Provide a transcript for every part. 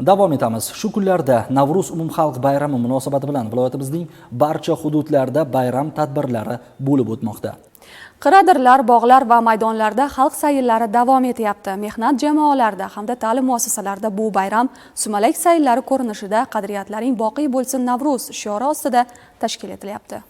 Davom etamiz. Shu kunlarda Navruz umumxalq bayrami munosabati bilan viloyatimizning barcha hududlarida bayram tadbirlari bo'lib o'tmoqda. Qiradirlar, bog'lar va maydonlarda xalq sayillari davom etyapti. Mehnat jamoalarida hamda ta'lim muassasalarida bu bayram sumalak sayillari ko'rinishida qadriyatlaring boqiy bo'lsin Navruz shiori ostida tashkil etilyapti.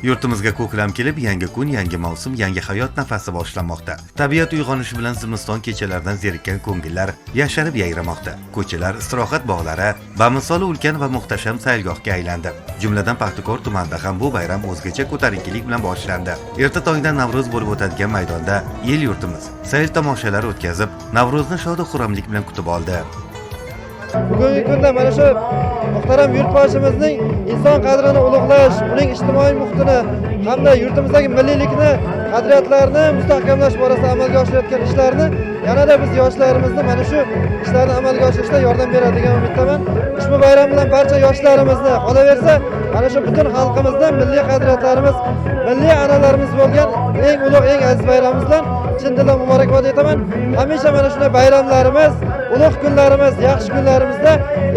Yurtimizga ko'klam kelib, yangi kun, yangi mavsum, yangi hayot nafasi boshlanmoqda. Tabiat uyg'onishi bilan zimiston kechalaridan zerikkan ko'ngillar yasharib yayramoqda. Ko'chalar, istirohat bog'lari bamisoli ulkan va muhtasham saylgohga aylandi. Jumladan Paxtakor tumanida ham bu bayram o'zgacha ko'tarinkilik bilan boshlandi. Erta tongdan Navruz bo'lib o'tadigan maydonda el yurtimiz sayl tomoshalar o'tkazib, Navruzni shod va xurramlik bilan kutib oldi. Bugungi kunda mana shu muhtaram yurtboshimizning inson qadrini ulug'lash, uning ijtimoiy muhitini hamda yurtimizdagi milliylikni, qadriyatlarni mustahkamlash borasida amalga oshirayotgan ishlarni yanada biz yoshlarimizni mana shu ishlarni amalga oshirishda yordam beradi degan umiddaman. Ushbu bayram bilan barcha yoshlarimizni, qolaversa, mana shu butun xalqimizdan milliy qadriyatlarimiz, milliy an'analarimiz bo'lgan eng ulug', eng aziz bayramimiz bilan chin dildan muborakbod etaman. Hamisha mana shunday bayramlarimiz, ulug' kunlarimiz, yaxshi kunlarimizda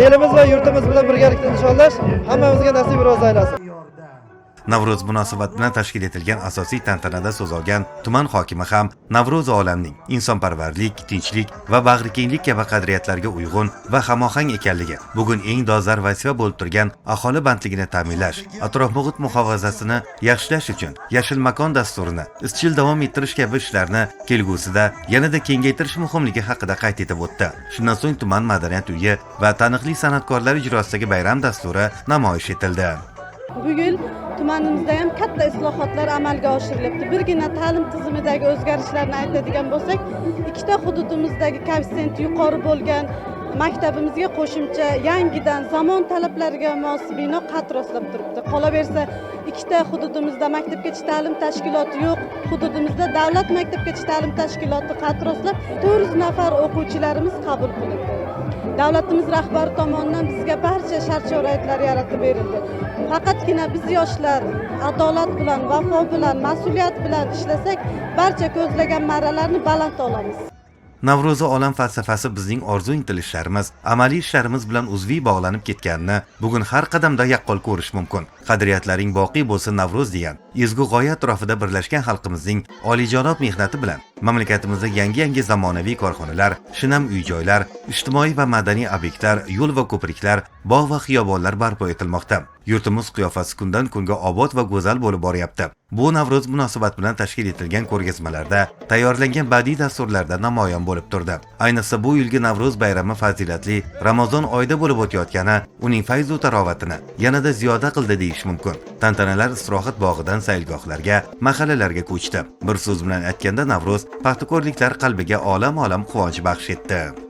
elimiz va yurtimiz bilan birgalikda inshollash hammamizga nasib ro'z aylasin. Navruz munosabati bilan tashkil etilgan asosiy tantanada so'z olgan tuman hokimi ham Navruz olamning insonparvarlik, tinchlik va bag'rikenglik kabi qadriyatlarga uyg'un va hamohang ekanligi, bugun eng dolzarb vazifa bo'lib turgan aholi bandligini ta'minlash, atrof-muhit muhofazasini yaxshilash uchun yashil makon dasturini izchil davom ettirish kabi ishlarni kelgusida yanada kengaytirish muhimligi haqida qayd etib o'tdi. Shundan so'ng tuman madaniyat uyi va taniqli san'atkorlar ijrosidagi bayram dasturi namoyish etildi. Bu yil tumanimizda ham katta islohotlar amalga oshirilyapti. Birgina ta'lim tizimidagi o'zgarishlarni aytadigan bo'lsak, ikkita hududimizdagi koeffitsiyenti yuqori bo'lgan maktabimizga qo'shimcha yangidan zamon talablariga mos bino qad rostlab turibdi. Qolaversa, ikkita hududimizda maktabgacha ta'lim tashkiloti yo'q, hududimizda davlat maktabgacha ta'lim tashkiloti qad rostlab 400 nafar o'quvchilarimiz qabul qilindi. Davlatimiz rahbari tomonidan bizga barcha shart-sharoitlar yaratib berildi. Faqatgina biz yoshlar adolat bilan, vafo bilan, mas'uliyat bilan ishlasak, barcha ko'zlagan marralarni baland olamiz. Navro'zi olam falsafasi bizning orzu intilishlarimiz, amaliy ishlarimiz bilan uzviy bog'lanib ketganini bugun har qadamda yaqqol ko'rish mumkin. Qadriyatlaring boqiy bo'lsin Navro'z degan ezgu g'oya atrofida birlashgan xalqimizning oliyjanob mehnati bilan mamlakatimizda yangi zamonaviy korxonalar, shinam uy-joylar, ijtimoiy va madaniy obyektlar, yo'l va ko'priklar, bog' va xiyobonlar barpo etilmoqda. Yurtimiz qiyofasi kundan kunga obod va go'zal bo'lib boryapti. Bu Navruz munosabati bilan tashkil etilgan ko'rgazmalarda, tayyorlangan badiiy dasturlarda namoyon bo'lib turdi. Ayniqsa bu yilgi Navruz bayrami fazilatli Ramazon oyida bo'lib o'tayotgani uning fayz va tarovatini yanada ziyoda qildi deyish mumkin. Tantanalar istirohat bog'idan saylgohlarga, mahallalarga ko'chdi. Bir so'z bilan aytganda Navruz paxtakorliklar qalbiga olam quvonch baxsh etdi.